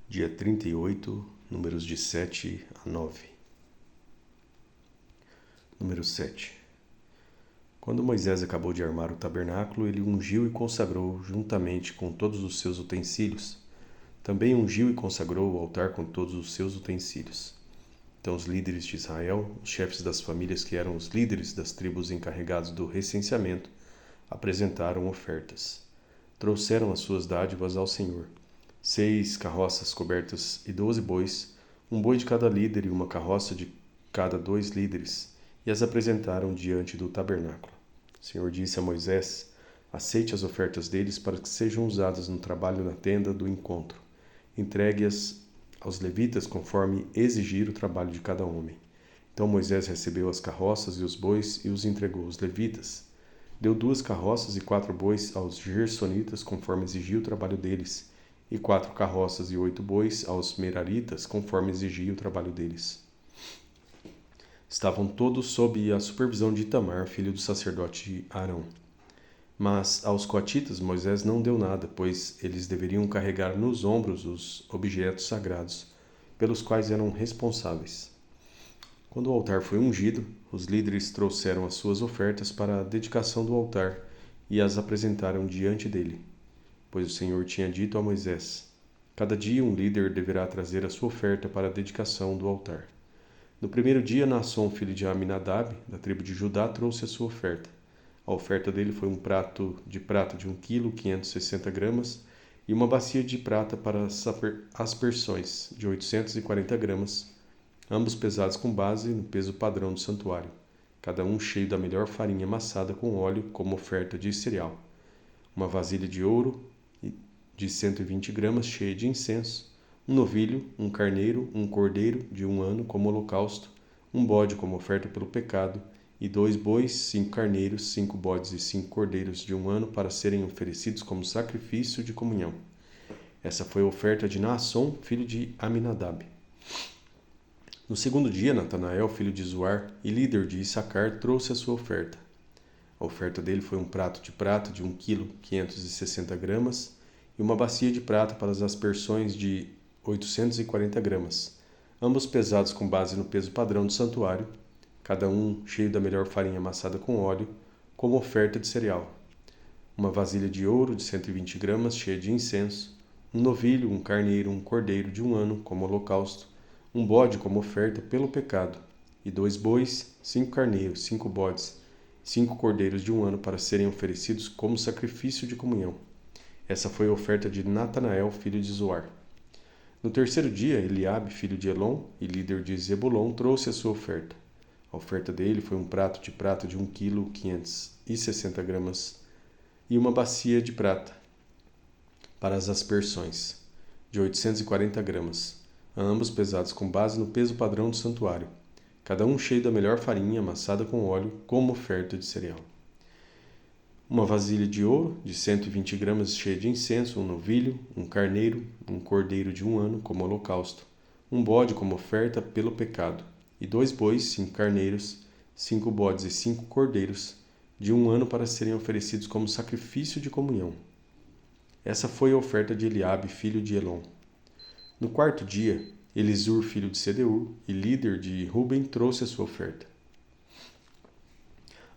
Dia 38, números de 7 a 9. Número 7. Quando Moisés acabou de armar o tabernáculo, ele ungiu e consagrou juntamente com todos os seus utensílios. Também ungiu e consagrou o altar com todos os seus utensílios. Então os líderes de Israel, os chefes das famílias que eram os líderes das tribos encarregados do recenseamento, apresentaram ofertas. Trouxeram as suas dádivas ao Senhor: 6 carroças cobertas e 12 bois, um boi de cada líder e uma carroça de cada 2 líderes, e as apresentaram diante do tabernáculo. O Senhor disse a Moisés: aceite as ofertas deles para que sejam usadas no trabalho na tenda do encontro. Entregue-as aos levitas conforme exigir o trabalho de cada homem. Então Moisés recebeu as carroças e os bois e os entregou aos levitas. Deu 2 carroças e 4 bois aos gersonitas conforme exigia o trabalho deles, e 4 carroças e 8 bois aos meraritas conforme exigia o trabalho deles. Estavam todos sob a supervisão de Itamar, filho do sacerdote Arão. Mas aos coatitas Moisés não deu nada, pois eles deveriam carregar nos ombros os objetos sagrados, pelos quais eram responsáveis. Quando o altar foi ungido, os líderes trouxeram as suas ofertas para a dedicação do altar e as apresentaram diante dele. Pois o Senhor tinha dito a Moisés: cada dia um líder deverá trazer a sua oferta para a dedicação do altar. No primeiro dia, Naasson, filho de Aminadab, da tribo de Judá, trouxe a sua oferta. A oferta dele foi um prato de prata de 1 quilo 560 gramas e uma bacia de prata para aspersões de 840 gramas, ambos pesados com base no peso padrão do santuário, cada um cheio da melhor farinha amassada com óleo como oferta de cereal. Uma vasilha de ouro de 120 gramas cheia de incenso, um novilho, um carneiro, um cordeiro de 1 ano como holocausto, um bode como oferta pelo pecado, e 2 bois, 5 carneiros, 5 bodes e 5 cordeiros de 1 ano para serem oferecidos como sacrifício de comunhão. Essa foi a oferta de Naasson, filho de Aminadab. No segundo dia, Natanael, filho de Zuar e líder de Issacar, trouxe a sua oferta. A oferta dele foi um prato de prata de 1 quilo 560 gramas e uma bacia de prata para as aspersões de 840 gramas, ambos pesados com base no peso padrão do santuário, cada um cheio da melhor farinha amassada com óleo, como oferta de cereal. Uma vasilha de ouro de 120 gramas cheia de incenso, um novilho, um carneiro, um cordeiro de 1 ano como holocausto, um bode como oferta pelo pecado, e 2 bois, 5 carneiros, 5 bodes, 5 cordeiros de 1 ano para serem oferecidos como sacrifício de comunhão. Essa foi a oferta de Natanael, filho de Zuar. No terceiro dia, Eliabe, filho de Elon e líder de Zebulon, trouxe a sua oferta. A oferta dele foi um prato de prata de 1 quilo 560 gramas e uma bacia de prata para as aspersões, de 840 gramas, ambos pesados com base no peso padrão do santuário, cada um cheio da melhor farinha amassada com óleo como oferta de cereal. Uma vasilha de ouro de 120 gramas cheia de incenso, um novilho, um carneiro, um cordeiro de 1 ano como holocausto, um bode como oferta pelo pecado, e 2 bois, 5 carneiros, 5 bodes e 5 cordeiros de 1 ano para serem oferecidos como sacrifício de comunhão. Essa foi a oferta de Eliabe, filho de Elon. No quarto dia, Elisur, filho de Sedeur e líder de Ruben, trouxe a sua oferta.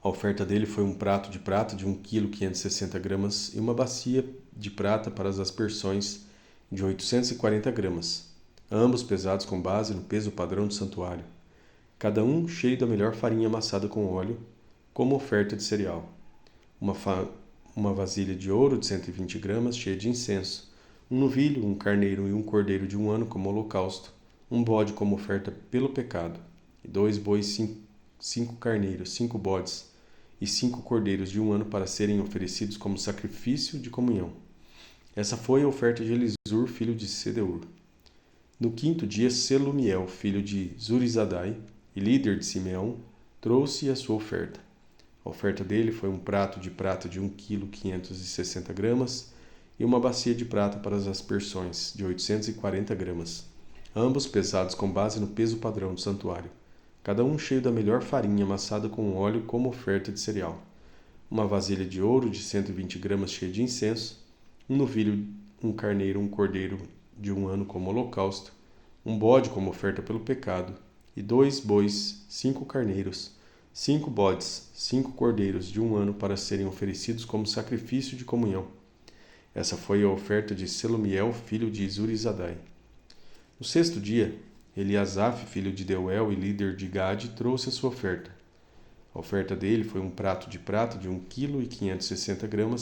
A oferta dele foi um prato de prata de 1 quilo 560 gramas e uma bacia de prata para as aspersões de 840 gramas, ambos pesados com base no peso padrão do santuário, cada um cheio da melhor farinha amassada com óleo, como oferta de cereal. Uma vasilha de ouro de 120 gramas cheia de incenso, um novilho, um carneiro e um cordeiro de 1 ano como holocausto, um bode como oferta pelo pecado, e 2 bois, 5 carneiros, 5 bodes e 5 cordeiros de 1 ano para serem oferecidos como sacrifício de comunhão. Essa foi a oferta de Elisur, filho de Sedeur. No quinto dia, Selumiel, filho de Zurizadai e líder de Simeão, trouxe a sua oferta. A oferta dele foi um prato de prata de 1 quilo 560 gramas e uma bacia de prata para as aspersões, de 840 gramas, ambos pesados com base no peso padrão do santuário, cada um cheio da melhor farinha amassada com óleo como oferta de cereal. Uma vasilha de ouro de 120 gramas cheia de incenso, um novilho, um carneiro, um cordeiro de um ano como holocausto, um bode como oferta pelo pecado, e 2 bois, 5 carneiros, 5 bodes, 5 cordeiros de um ano para serem oferecidos como sacrifício de comunhão. Essa foi a oferta de Selumiel, filho de Zurizadai. No 6º dia, Eliasaf, filho de Deuel e líder de Gade, trouxe a sua oferta. A oferta dele foi um prato de prata de 1,560 kg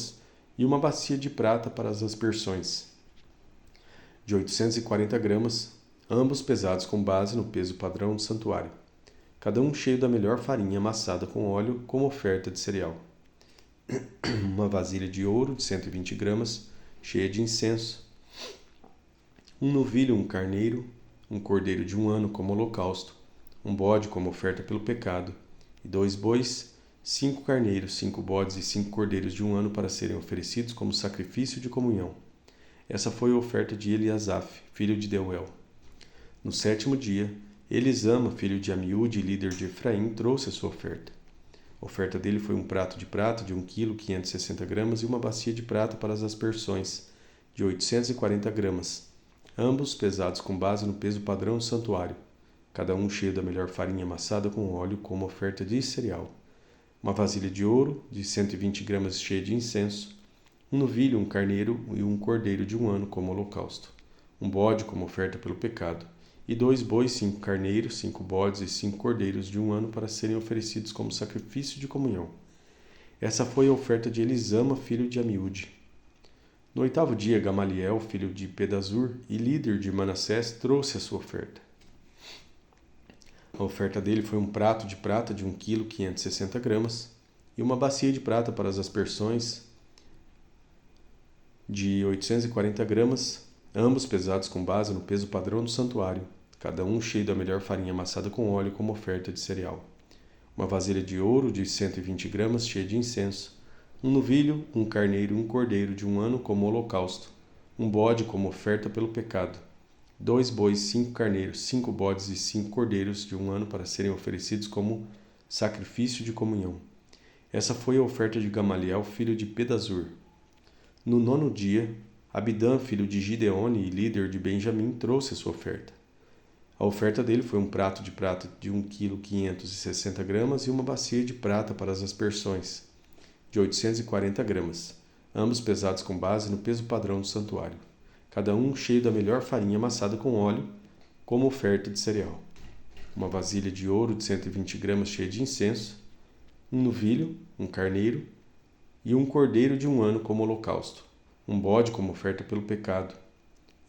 e uma bacia de prata para as aspersões, de 840 gramas, ambos pesados com base no peso padrão do santuário, cada um cheio da melhor farinha amassada com óleo como oferta de cereal. Uma vasilha de ouro de 120 gramas, cheia de incenso, um novilho, um carneiro, um cordeiro de um ano como holocausto, um bode como oferta pelo pecado, e 2 bois, 5 carneiros, 5 bodes e 5 cordeiros de um ano para serem oferecidos como sacrifício de comunhão. Essa foi a oferta de Eliasaf, filho de Deuel. No 7º dia, Elisama, filho de Amiúde e líder de Efraim, trouxe a sua oferta. A oferta dele foi um prato de prata de 1,560 kg e uma bacia de prata para as aspersões, de 840 gramas, ambos pesados com base no peso padrão do santuário, cada um cheio da melhor farinha amassada com óleo como oferta de cereal. Uma vasilha de ouro de 120 gramas cheia de incenso, um novilho, um carneiro e um cordeiro de um ano como holocausto, um bode como oferta pelo pecado, e 2 bois, 5 carneiros, 5 bodes e 5 cordeiros de um ano para serem oferecidos como sacrifício de comunhão. Essa foi a oferta de Elisama, filho de Amiúde. No 8º dia, Gamaliel, filho de Pedazur e líder de Manassés, trouxe a sua oferta. A oferta dele foi um prato de prata de 1,560 kg e uma bacia de prata para as aspersões, de 840 gramas, ambos pesados com base no peso padrão do santuário, cada um cheio da melhor farinha amassada com óleo como oferta de cereal. Uma vasilha de ouro de 120 gramas cheia de incenso, um novilho, um carneiro e um cordeiro de um ano como holocausto, um bode como oferta pelo pecado, 2 bois, 5 carneiros, 5 bodes e 5 cordeiros de um ano para serem oferecidos como sacrifício de comunhão. Essa foi a oferta de Gamaliel, filho de Pedazur. No 9º dia, Abidã, filho de Gideone e líder de Benjamim, trouxe a sua oferta. A oferta dele foi um prato de prata de 1,560 kg e uma bacia de prata para as aspersões, de 840 gramas, ambos pesados com base no peso padrão do santuário, cada um cheio da melhor farinha amassada com óleo, como oferta de cereal. Uma vasilha de ouro de 120 gramas cheia de incenso, um novilho, um carneiro e um cordeiro de um ano como holocausto, um bode como oferta pelo pecado,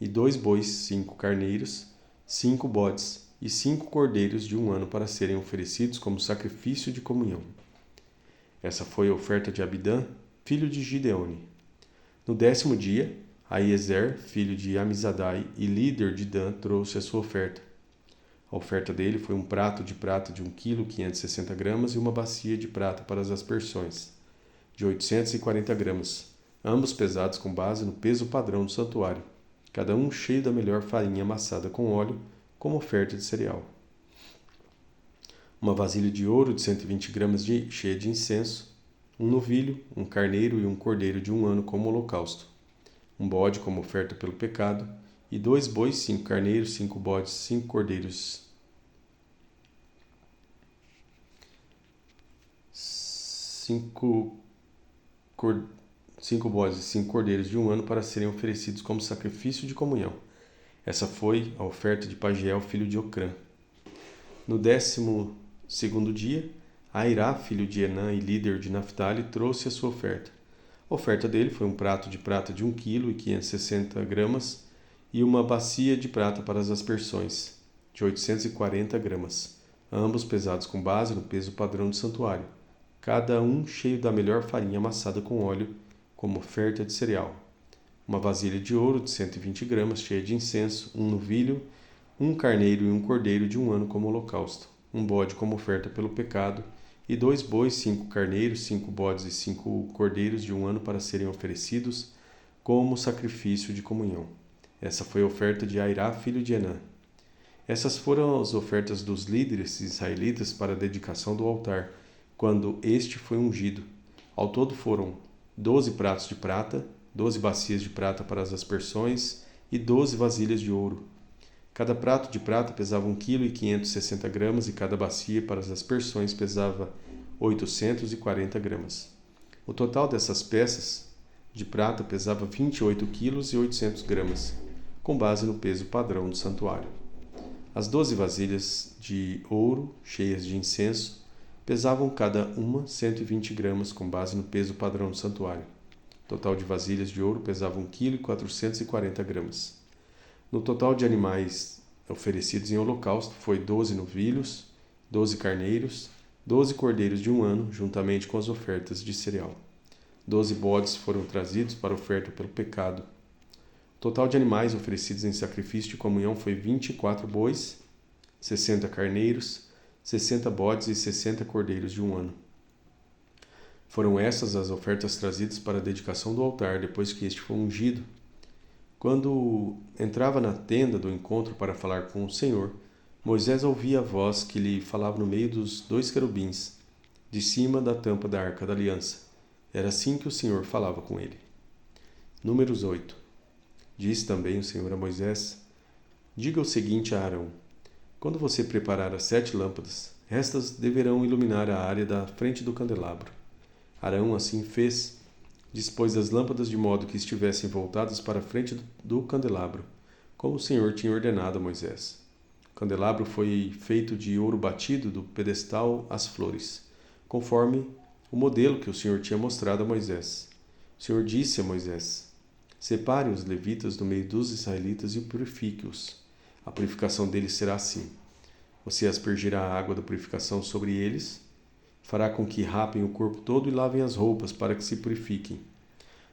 e 2 bois, 5 carneiros, 5 bodes e 5 cordeiros de um ano para serem oferecidos como sacrifício de comunhão. Essa foi a oferta de Abidã, filho de Gideone. No 10º dia, Aiezer, filho de Amizadai e líder de Dan, trouxe a sua oferta. A oferta dele foi um prato de prata de 1,560 kg e uma bacia de prata para as aspersões, de 840 gramas, ambos pesados com base no peso padrão do santuário, cada um cheio da melhor farinha amassada com óleo como oferta de cereal. Uma vasilha de ouro de 120 gramas cheia de incenso, um novilho, um carneiro e um cordeiro de um ano como holocausto, um bode como oferta pelo pecado, e 2 bois, 5 carneiros, 5 bodes, 5 cordeiros, 5 bodes e 5 cordeiros de um ano para serem oferecidos como sacrifício de comunhão. Essa foi a oferta de Pagiel, filho de Ocrã. No 12º dia, Airá, filho de Enã e líder de Naphtali, trouxe a sua oferta. A oferta dele foi um prato de prata de 1,560 kg e uma bacia de prata para as aspersões, de 840 gramas, ambos pesados com base no peso padrão do santuário, cada um cheio da melhor farinha amassada com óleo, como oferta de cereal. Uma vasilha de ouro de 120 gramas cheia de incenso, um novilho, um carneiro e um cordeiro de um ano como holocausto, um bode como oferta pelo pecado, e 2 bois, 5 carneiros, 5 bodes e 5 cordeiros de um ano para serem oferecidos como sacrifício de comunhão. Essa foi a oferta de Airá, filho de Enã. Essas foram as ofertas dos líderes israelitas para a dedicação do altar, quando este foi ungido. Ao todo foram 12 pratos de prata, 12 bacias de prata para as aspersões e 12 vasilhas de ouro. Cada prato de prata pesava 1,560 kg e cada bacia para as aspersões pesava 840 gramas. O total dessas peças de prata pesava 28,8 kg, com base no peso padrão do santuário. As 12 vasilhas de ouro, cheias de incenso, pesavam cada uma 120 gramas, com base no peso padrão do santuário. O total de vasilhas de ouro pesava 1,440 kg. No total de animais oferecidos em holocausto foi 12 novilhos, 12 carneiros, 12 cordeiros de 1 ano, juntamente com as ofertas de cereal. 12 bodes foram trazidos para oferta pelo pecado. O total de animais oferecidos em sacrifício de comunhão foi 24 bois, 60 carneiros, 60 bodes e 60 cordeiros de 1 ano. Foram essas as ofertas trazidas para a dedicação do altar depois que este foi ungido. Quando entrava na tenda do encontro para falar com o Senhor, Moisés ouvia a voz que lhe falava no meio dos 2 querubins, de cima da tampa da Arca da Aliança. Era assim que o Senhor falava com ele. Números 8. Disse também o Senhor a Moisés: diga o seguinte a Arão: quando você preparar as 7 lâmpadas, estas deverão iluminar a área da frente do candelabro. Arão assim fez. Dispôs as lâmpadas de modo que estivessem voltadas para a frente do candelabro, como o Senhor tinha ordenado a Moisés. O candelabro foi feito de ouro batido do pedestal às flores, conforme o modelo que o Senhor tinha mostrado a Moisés. O Senhor disse a Moisés: separe os levitas do meio dos israelitas e purifique-os. A purificação deles será assim: você aspergirá a água da purificação sobre eles, fará com que rapem o corpo todo e lavem as roupas para que se purifiquem.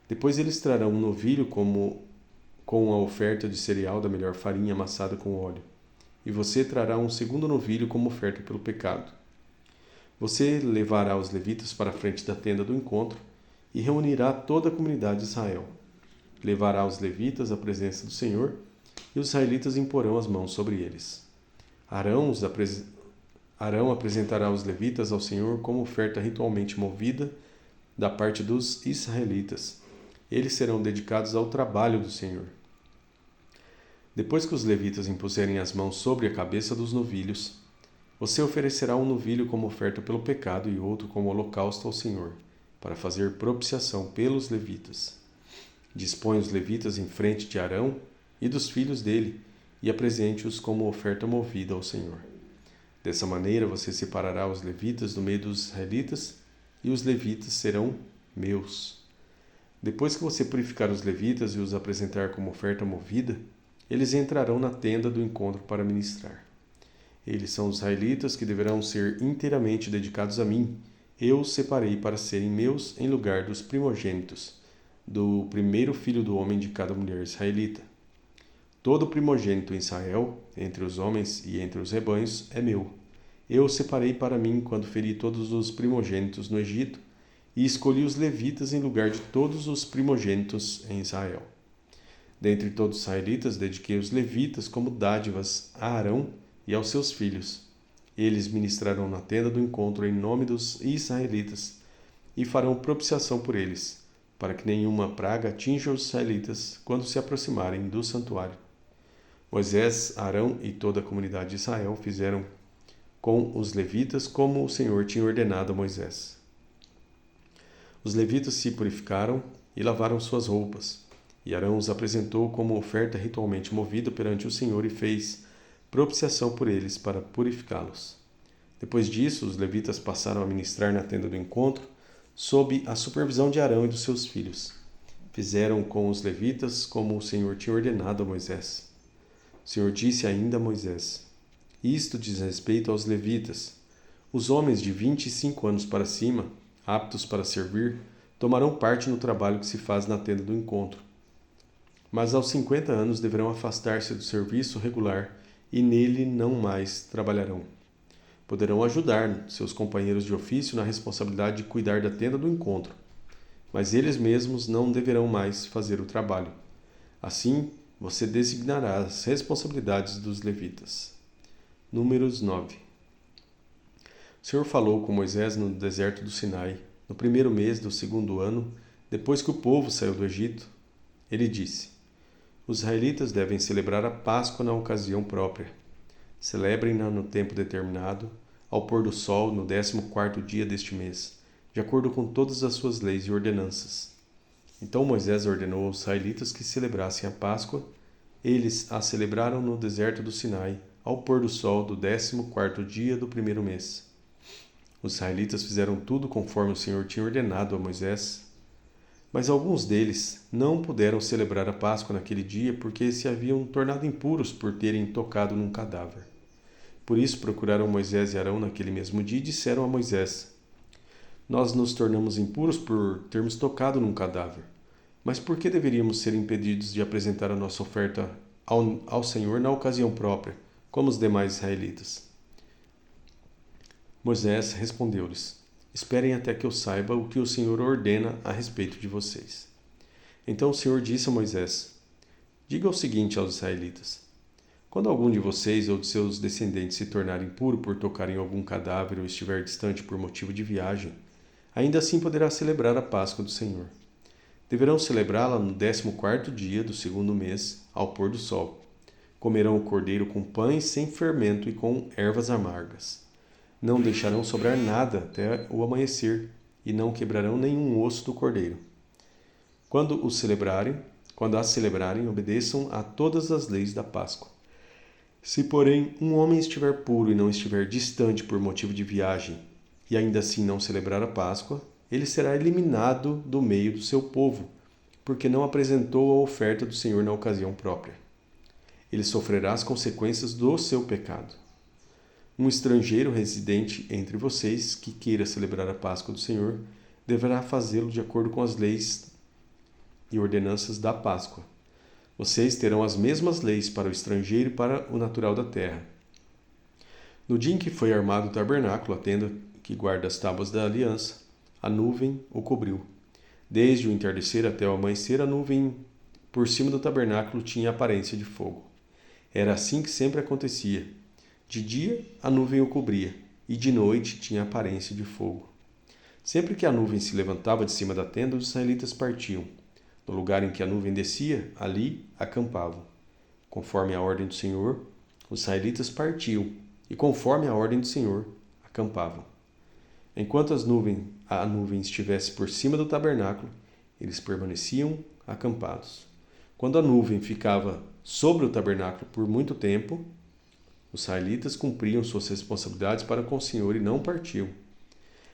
Depois eles trarão um novilho com a oferta de cereal da melhor farinha amassada com óleo. E você trará um segundo novilho como oferta pelo pecado. Você levará os levitas para a frente da tenda do encontro e reunirá toda a comunidade de Israel. Levará os levitas à presença do Senhor e os israelitas imporão as mãos sobre eles. Arão apresentará os levitas ao Senhor como oferta ritualmente movida da parte dos israelitas. Eles serão dedicados ao trabalho do Senhor. Depois que os levitas impuserem as mãos sobre a cabeça dos novilhos, você oferecerá um novilho como oferta pelo pecado e outro como holocausto ao Senhor, para fazer propiciação pelos levitas. Dispõe os levitas em frente de Arão e dos filhos dele e apresente-os como oferta movida ao Senhor. Dessa maneira você separará os levitas do meio dos israelitas e os levitas serão meus. Depois que você purificar os levitas e os apresentar como oferta movida, eles entrarão na tenda do encontro para ministrar. Eles são os israelitas que deverão ser inteiramente dedicados a mim. Eu os separei para serem meus em lugar dos primogênitos, do primeiro filho do homem de cada mulher israelita. Todo primogênito em Israel, entre os homens e entre os rebanhos, é meu. Eu os separei para mim quando feri todos os primogênitos no Egito e escolhi os levitas em lugar de todos os primogênitos em Israel. Dentre todos os israelitas, dediquei os levitas como dádivas a Arão e aos seus filhos. Eles ministrarão na tenda do encontro em nome dos israelitas e farão propiciação por eles, para que nenhuma praga atinja os israelitas quando se aproximarem do santuário. Moisés, Arão e toda a comunidade de Israel fizeram com os levitas como o Senhor tinha ordenado a Moisés. Os levitas se purificaram e lavaram suas roupas, e Arão os apresentou como oferta ritualmente movida perante o Senhor e fez propiciação por eles para purificá-los. Depois disso, os levitas passaram a ministrar na tenda do encontro, sob a supervisão de Arão e dos seus filhos. Fizeram com os levitas como o Senhor tinha ordenado a Moisés. O Senhor disse ainda a Moisés: isto diz respeito aos levitas. Os homens de 25 anos para cima, aptos para servir, tomarão parte no trabalho que se faz na tenda do encontro. Mas aos 50 anos deverão afastar-se do serviço regular e nele não mais trabalharão. Poderão ajudar seus companheiros de ofício na responsabilidade de cuidar da tenda do encontro, mas eles mesmos não deverão mais fazer o trabalho. Assim, você designará as responsabilidades dos levitas. Números 9. O Senhor falou com Moisés no deserto do Sinai, no primeiro mês do 2º ano, depois que o povo saiu do Egito. Ele disse: Os israelitas devem celebrar a Páscoa na ocasião própria. Celebrem-na no tempo determinado, ao pôr do sol no 14º dia deste mês, de acordo com todas as suas leis e ordenanças. Então Moisés ordenou aos israelitas que celebrassem a Páscoa. Eles a celebraram no deserto do Sinai, ao pôr do sol do 14º dia do primeiro mês. Os israelitas fizeram tudo conforme o Senhor tinha ordenado a Moisés. Mas alguns deles não puderam celebrar a Páscoa naquele dia porque se haviam tornado impuros por terem tocado num cadáver. Por isso procuraram Moisés e Arão naquele mesmo dia e disseram a Moisés: Nós nos tornamos impuros por termos tocado num cadáver. Mas por que deveríamos ser impedidos de apresentar a nossa oferta ao Senhor na ocasião própria, como os demais israelitas? Moisés respondeu-lhes: Esperem até que eu saiba o que o Senhor ordena a respeito de vocês. Então o Senhor disse a Moisés: Diga o seguinte aos israelitas: Quando algum de vocês ou de seus descendentes se tornar impuro por tocar em algum cadáver ou estiver distante por motivo de viagem, ainda assim poderá celebrar a Páscoa do Senhor. Deverão celebrá-la no 14º dia do segundo mês, ao pôr do sol. Comerão o cordeiro com pães sem fermento e com ervas amargas. Não deixarão sobrar nada até o amanhecer, e não quebrarão nenhum osso do cordeiro. Quando a celebrarem, obedeçam a todas as leis da Páscoa. Se, porém, um homem estiver puro e não estiver distante por motivo de viagem, e ainda assim não celebrar a Páscoa, ele será eliminado do meio do seu povo, porque não apresentou a oferta do Senhor na ocasião própria. Ele sofrerá as consequências do seu pecado. Um estrangeiro residente entre vocês que queira celebrar a Páscoa do Senhor deverá fazê-lo de acordo com as leis e ordenanças da Páscoa. Vocês terão as mesmas leis para o estrangeiro e para o natural da terra. No dia em que foi armado o tabernáculo, a tenda que guarda as tábuas da aliança, a nuvem o cobriu. Desde o entardecer até o amanhecer, a nuvem por cima do tabernáculo tinha aparência de fogo. Era assim que sempre acontecia. De dia, a nuvem o cobria, e de noite tinha aparência de fogo. Sempre que a nuvem se levantava de cima da tenda, os israelitas partiam. No lugar em que a nuvem descia, ali acampavam. Conforme a ordem do Senhor, os israelitas partiam, e conforme a ordem do Senhor, acampavam. Enquanto a nuvem estivesse por cima do tabernáculo, eles permaneciam acampados. Quando a nuvem ficava sobre o tabernáculo por muito tempo, os israelitas cumpriam suas responsabilidades para com o Senhor e não partiam.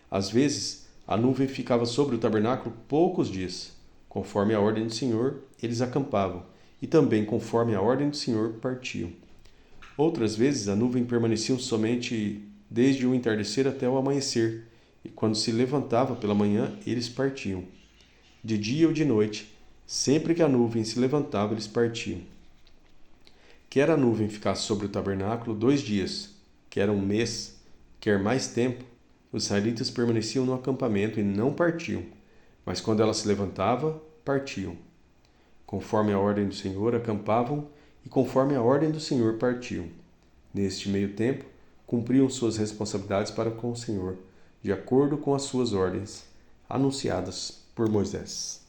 Às vezes, a nuvem ficava sobre o tabernáculo poucos dias. Conforme a ordem do Senhor, eles acampavam, e também conforme a ordem do Senhor, partiam. Outras vezes, a nuvem permanecia somente desde o entardecer até o amanhecer, e quando se levantava pela manhã, eles partiam. De dia ou de noite, sempre que a nuvem se levantava, eles partiam. Quer a nuvem ficasse sobre o tabernáculo 2 dias, quer um mês, quer mais tempo, os israelitas permaneciam no acampamento e não partiam, mas quando ela se levantava, partiam. Conforme a ordem do Senhor, acampavam, e conforme a ordem do Senhor, partiam. Neste meio tempo, cumpriam suas responsabilidades para com o Senhor, de acordo com as suas ordens, anunciadas por Moisés.